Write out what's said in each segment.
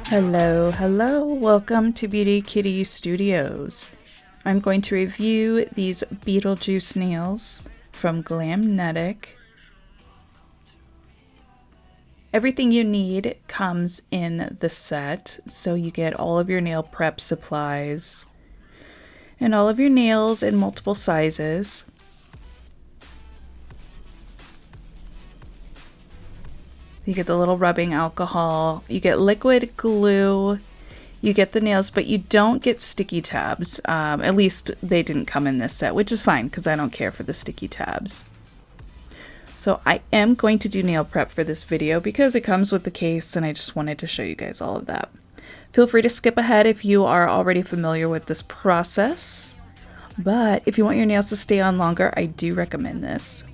Hello, hello, welcome to Beauty Kitty Studios. I'm going to review these Beetlejuice nails from Glamnetic. Everything you need comes in the set, so you get all of your nail prep supplies and all of your nails in multiple sizes. You get the little rubbing alcohol, you get liquid glue, you get the nails, but you don't get sticky tabs. At least they didn't come in this set, which is fine because I don't care for the sticky tabs. So I am going to do nail prep for this video because it comes with the case and I just wanted to show you guys all of that. Feel free to skip ahead if you are already familiar with this process, but if you want your nails to stay on longer, I do recommend this.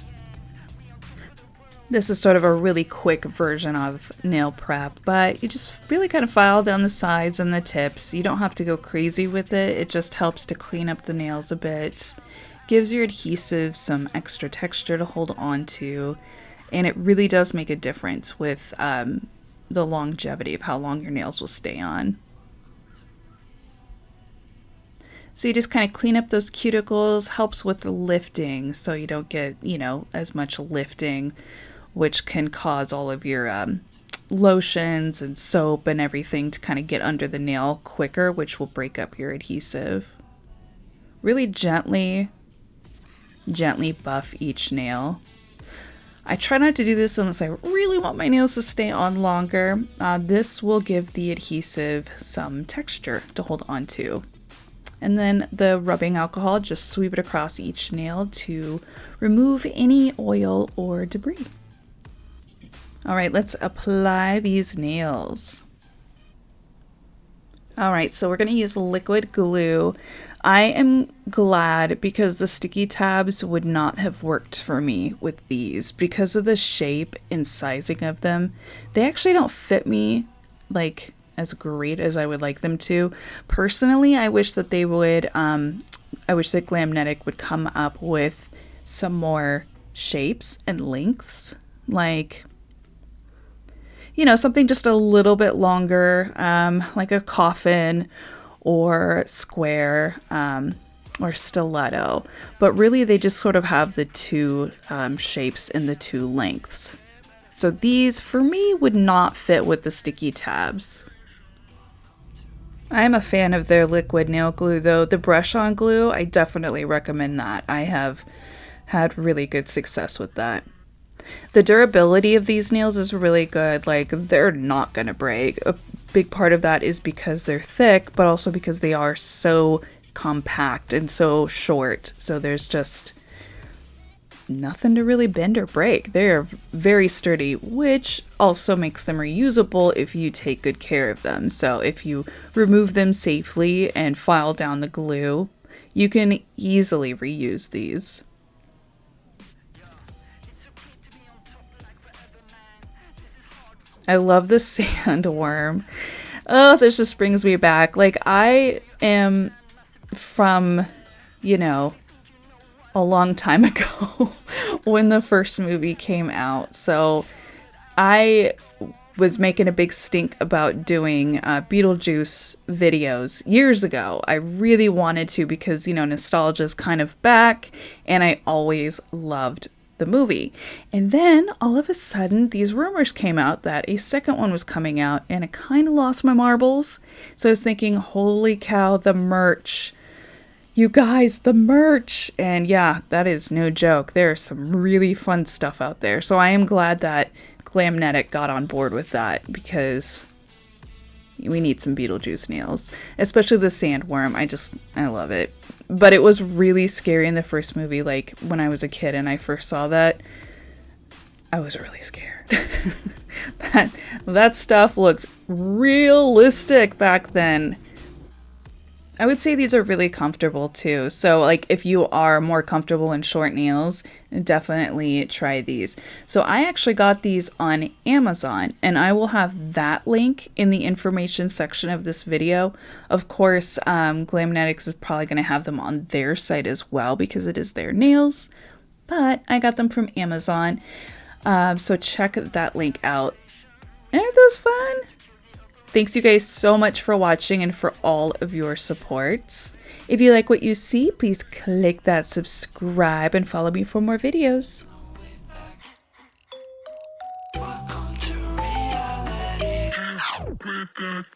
This is sort of a really quick version of nail prep, but you just really kind of file down the sides and the tips. You don't have to go crazy with it. It just helps to clean up the nails a bit, gives your adhesive some extra texture to hold on to, and it really does make a difference with the longevity of how long your nails will stay on. So you just kind of clean up those cuticles, helps with the lifting so you don't get, as much lifting, which can cause all of your lotions and soap and everything to kind of get under the nail quicker, which will break up your adhesive. Really gently buff each nail. I try not to do this unless I really want my nails to stay on longer. This will give the adhesive some texture to hold on to. And then the rubbing alcohol, just sweep it across each nail to remove any oil or debris. All right, let's apply these nails. All right, so we're gonna use liquid glue. I am glad because the sticky tabs would not have worked for me with these because of the shape and sizing of them. They actually don't fit me like as great as I would like them to. Personally, I wish that they would, I wish that Glamnetic would come up with some more shapes and lengths, like, something just a little bit longer, like a coffin or square or stiletto. But really, they just sort of have the two shapes and the two lengths. So these, for me, would not fit with the sticky tabs. I'm a fan of their liquid nail glue, though. The brush-on glue, I definitely recommend that. I have had really good success with that. The durability of these nails is really good. Like, they're not gonna break. A big part of that is because they're thick, but also because they are so compact and so short. So there's just nothing to really bend or break. They're very sturdy, which also makes them reusable if you take good care of them. So if you remove them safely and file down the glue, you can easily reuse these. I love the sandworm. Oh, this just brings me back. Like, I am from, a long time ago when the first movie came out. So I was making a big stink about doing Beetlejuice videos years ago. I really wanted to because, nostalgia is kind of back and I always loved the movie. And then all of a sudden these rumors came out that a second one was coming out and I kind of lost my marbles. So I was thinking, holy cow, the merch. You guys, the merch. And yeah, that is no joke. There's some really fun stuff out there. So I am glad that Glamnetic got on board with that because we need some Beetlejuice nails, especially the sandworm. I love it. But it was really scary in the first movie. Like, when I was a kid and I first saw that, I was really scared. that stuff looked realistic back then. I would say these are really comfortable too. So like if you are more comfortable in short nails, definitely try these. So I actually got these on Amazon and I will have that link in the information section of this video. Of course, Glamnetic is probably going to have them on their site as well because it is their nails, but I got them from Amazon. So check that link out. Aren't those fun? Thanks you guys so much for watching and for all of your support. If you like what you see, please click that subscribe and follow me for more videos. Welcome to reality.